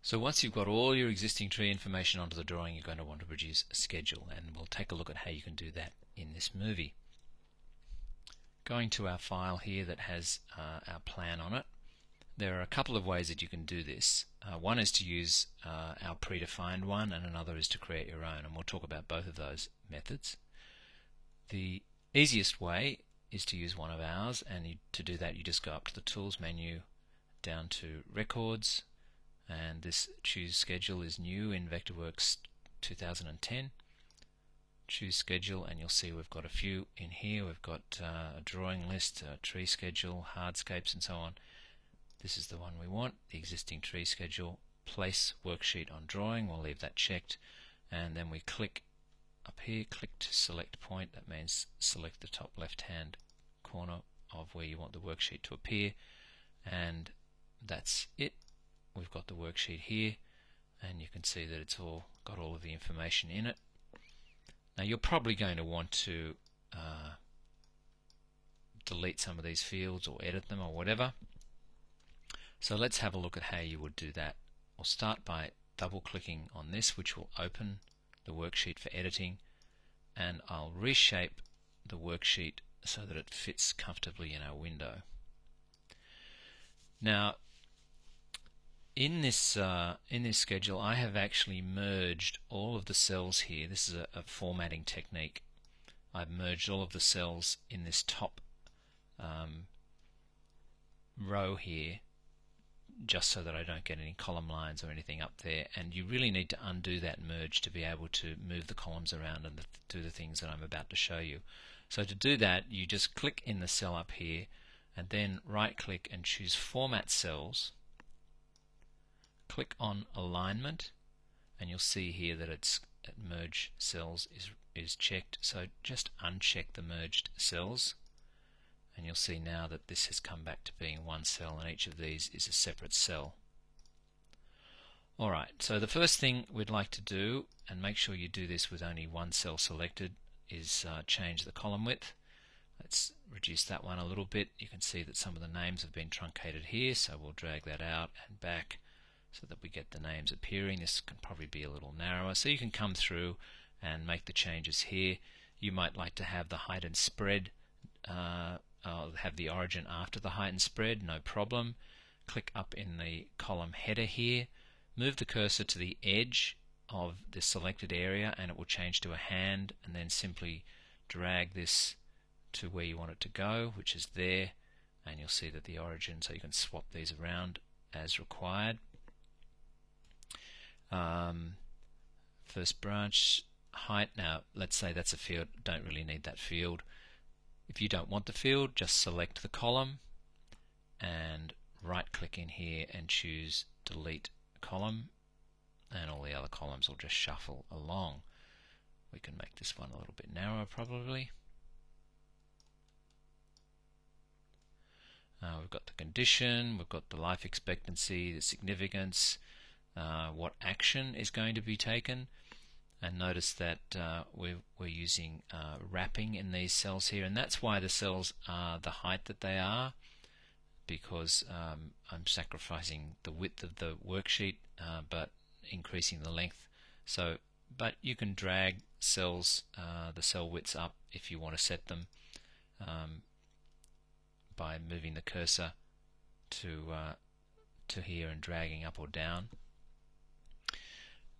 So once you've got all your existing tree information onto the drawing, you're going to want to produce a schedule, and we'll take a look at how you can do that in this movie. Going to our file here that has our plan on it, there are a couple of ways that you can do this. One is to use our predefined one, and another is to create your own, and we'll talk about both of those methods. The easiest way is to use one of ours, and to do that you just go up to the Tools menu, down to Records, and this Choose Schedule is new in Vectorworks 2010. Choose Schedule, and you'll see we've got a few in here. We've got a drawing list, a tree schedule, hardscapes, and so on. This is the one we want, the existing tree schedule. Place worksheet on drawing, we'll leave that checked, and then we click up here, click to select point. That means select the top left hand corner of where you want the worksheet to appear, and that's it. We've got the worksheet here, and you can see that it's all got all of the information in it. Now you're probably going to want to delete some of these fields or edit them or whatever. So let's have a look at how you would do that. We'll start by double clicking on this, which will open the worksheet for editing, and I'll reshape the worksheet so that it fits comfortably in our window. Now in this schedule, I have actually merged all of the cells here. This is a formatting technique. I've merged all of the cells in this top row here, just so that I don't get any column lines or anything up there, and you really need to undo that merge to be able to move the columns around and do the things that I'm about to show you. So to do that, you just click in the cell up here, and then right click and choose Format Cells. Click on Alignment, and you'll see here that it's Merge Cells is checked, so just uncheck the merged cells, and you'll see now that this has come back to being one cell, and each of these is a separate cell. Alright, so the first thing we'd like to do, and make sure you do this with only one cell selected, is change the column width. Let's reduce that one a little bit. You can see that some of the names have been truncated here, so we'll drag that out and back so that we get the names appearing. This can probably be a little narrower, so you can come through and make the changes here. You might like to have the height and spread, have the origin after the height and spread, no problem. Click up in the column header here, move the cursor to the edge of the selected area, and it will change to a hand, and then simply drag this to where you want it to go, which is there, and you'll see that the origin, so you can swap these around as required. First branch height, now let's say that's a field, don't really need that field. If you don't want the field, just select the column and right click in here and choose Delete Column, and all the other columns will just shuffle along. We can make this one a little bit narrower probably. We've got the condition, we've got the life expectancy, the significance, what action is going to be taken, and notice that we're using wrapping in these cells here, and that's why the cells are the height that they are, because I'm sacrificing the width of the worksheet but increasing the length. So, but you can drag cells, the cell widths up if you want to set them by moving the cursor to here and dragging up or down.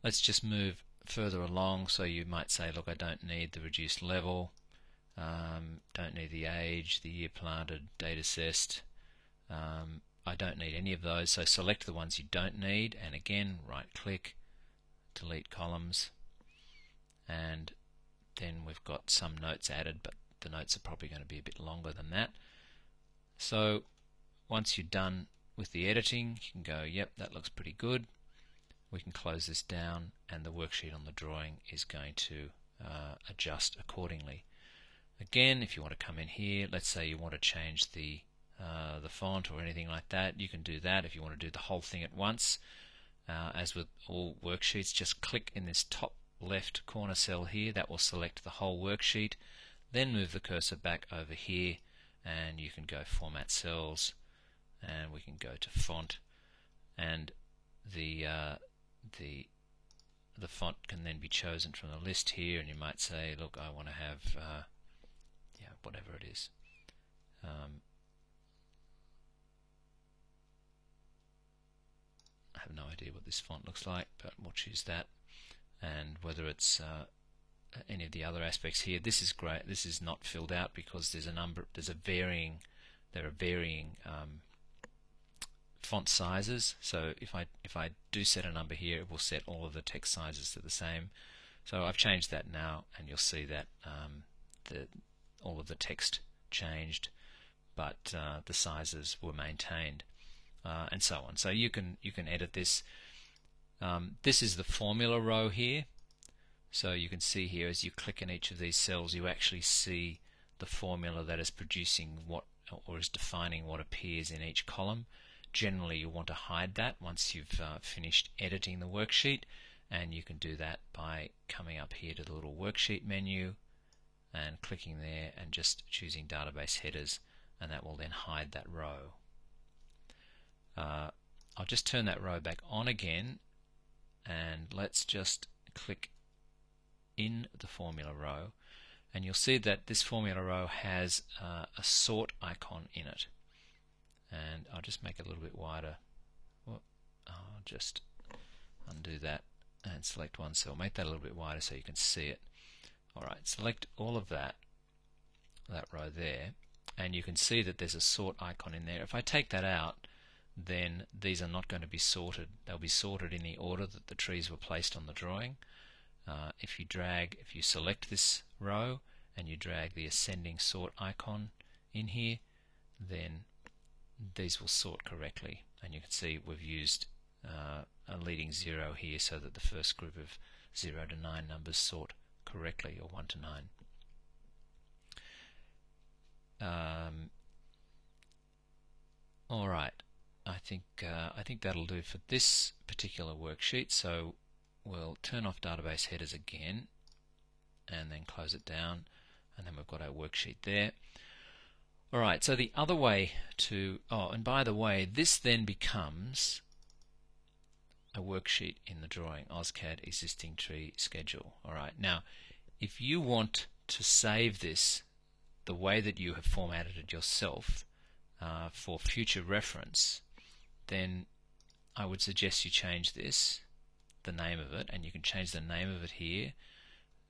Let's just move further along. So you might say, look, I don't need the reduced level, don't need the age, the year planted, date assessed. I don't need any of those, so select the ones you don't need, and again right click, delete columns, and then we've got some notes added, but the notes are probably going to be a bit longer than that. So once you're done with the editing, you can go, yep, that looks pretty good. We can close this down, and the worksheet on the drawing is going to adjust accordingly. Again, if you want to come in here, let's say you want to change the font or anything like that, you can do that. If you want to do the whole thing at once, as with all worksheets, just click in this top left corner cell here. That will select the whole worksheet. Then move the cursor back over here, and you can go Format Cells, and we can go to Font, and the font can then be chosen from the list here, and you might say, look, I want to have whatever it is. I have no idea what this font looks like, but we'll choose that. And whether it's any of the other aspects here, this is great. This is not filled out because there are varying font sizes. So if I do set a number here, it will set all of the text sizes to the same. So I've changed that now, and you'll see that all of the text changed, but the sizes were maintained, and so on. So you can edit this. This is the formula row here. So you can see here, as you click in each of these cells, you actually see the formula that is producing what, or is defining what appears in each column. Generally, you want to hide that once you've finished editing the worksheet, and you can do that by coming up here to the little worksheet menu and clicking there and just choosing database headers, and that will then hide that row. I'll just turn that row back on again, and let's just click in the formula row, and you'll see that this formula row has a sort icon in it. And I'll just make it a little bit wider. I'll just undo that and select one cell. Make that a little bit wider so you can see it. Alright, select all of that row there, and you can see that there's a sort icon in there. If I take that out, then these are not going to be sorted. They'll be sorted in the order that the trees were placed on the drawing. If you select this row and you drag the ascending sort icon in here, then these will sort correctly, and you can see we've used a leading 0 here so that the first group of 0 to 9 numbers sort correctly, or 1 to 9. Alright, I think that'll do for this particular worksheet. So we'll turn off database headers again and then close it down, and then we've got our worksheet there. Alright, so the other way to, and by the way, this then becomes a worksheet in the drawing, OzCAD existing tree schedule. Alright, now if you want to save this the way that you have formatted it yourself for future reference, then I would suggest you change this, the name of it, and you can change the name of it here.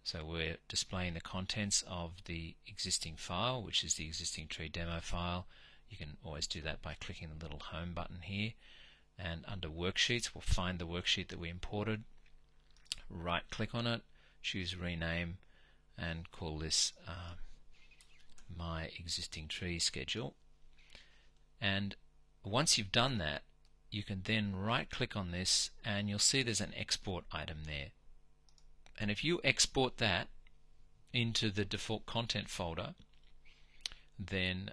So we're displaying the contents of the existing file, which is the existing tree demo file. You can always do that by clicking the little home button here, and under worksheets we'll find the worksheet that we imported, right click on it, choose rename, and call this my existing tree schedule. And once you've done that, you can then right click on this, and you'll see there's an export item there. And if you export that into the default content folder, then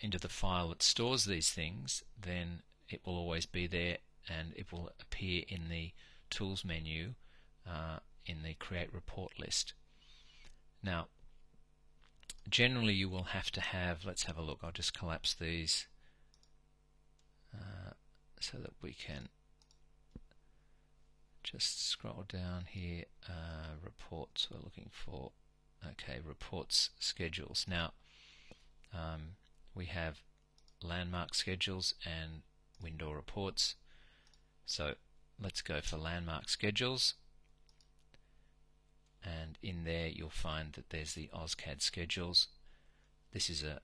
into the file that stores these things, then it will always be there, and it will appear in the Tools menu in the Create Report list. Now, generally you will have to have, let's have a look, I'll just collapse these so that we can just scroll down here. Reports we're looking for. Okay, reports schedules. Now we have landmark schedules and window reports. So let's go for landmark schedules, and in there you'll find that there's the OzCAD schedules. This is a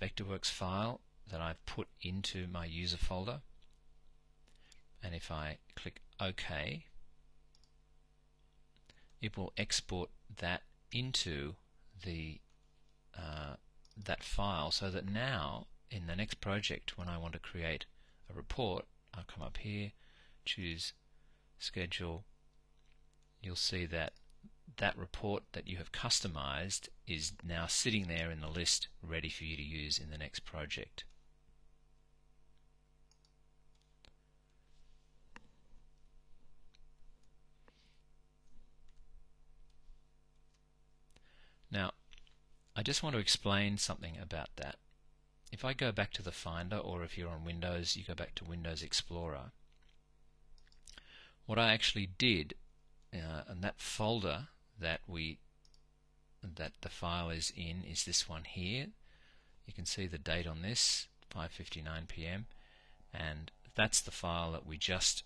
Vectorworks file that I've put into my user folder, and if I click OK, it will export that into the that file, so that now in the next project when I want to create a report, I'll come up here, choose schedule. You'll see that that report that you have customized is now sitting there in the list ready for you to use in the next project. Now, I just want to explain something about that. If I go back to the Finder, or if you're on Windows, you go back to Windows Explorer, What I actually did, and that folder that the file is in is this one here. You can see the date on this, 5:59 p.m. and that's the file that we just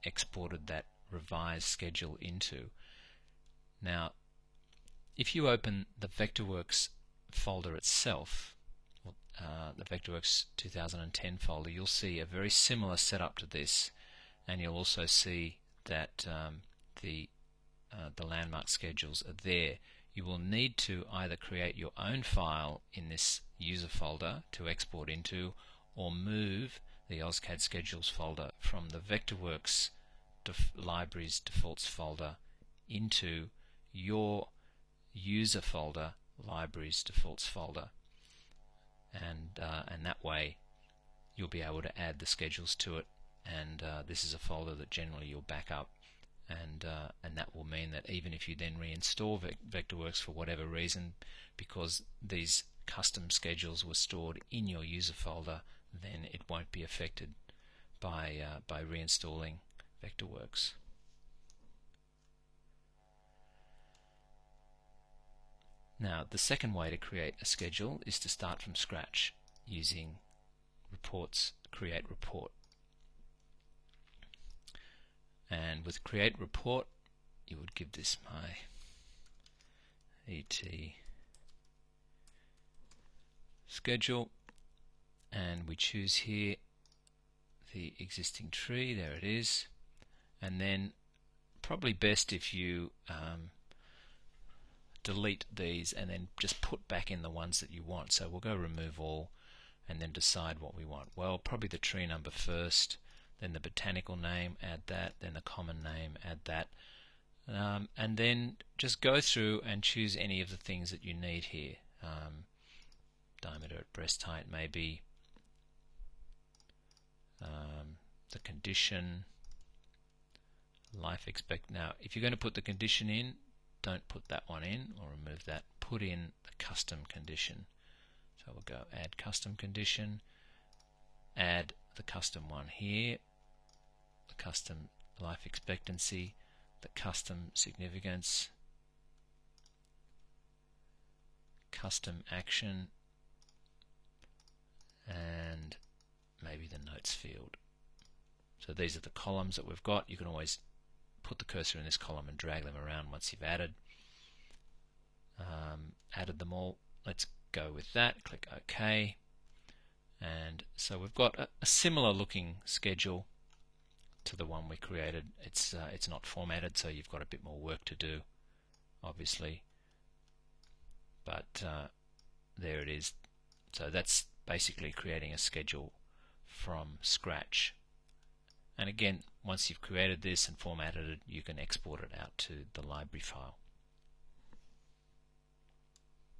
exported that revised schedule into. Now, if you open the Vectorworks folder itself, the Vectorworks 2010 folder, you'll see a very similar setup to this, and you'll also see that the landmark schedules are there. You will need to either create your own file in this user folder to export into, or move the OSCAD schedules folder from the Vectorworks libraries defaults folder into your user folder, libraries defaults folder, and that way you'll be able to add the schedules to it. And this is a folder that generally you'll back up, and that will mean that even if you then reinstall Vectorworks for whatever reason, because these custom schedules were stored in your user folder, then it won't be affected by reinstalling Vectorworks. Now, the second way to create a schedule is to start from scratch using reports, create report. And with create report, you would give this my ET schedule, and we choose here the existing tree. There it is. And then probably best if you delete these and then just put back in the ones that you want. So we'll go remove all and then decide what we want. Well, probably the tree number first, then the botanical name, add that, then the common name, add that, and then just go through and choose any of the things that you need here. Diameter at breast height, maybe the condition, life expect. Now, if you're going to put the condition in, don't put that one in or remove that. Put in the custom condition. So we'll go add custom condition, add the custom one here, the custom life expectancy, the custom significance, custom action, and maybe the notes field. So these are the columns that we've got. You can always put the cursor in this column and drag them around once you've added them all. Let's go with that. Click OK. And so we've got a similar looking schedule to the one we created. It's not formatted, so you've got a bit more work to do, obviously. But there it is. So that's basically creating a schedule from scratch. And again, once you've created this and formatted it, you can export it out to the library file.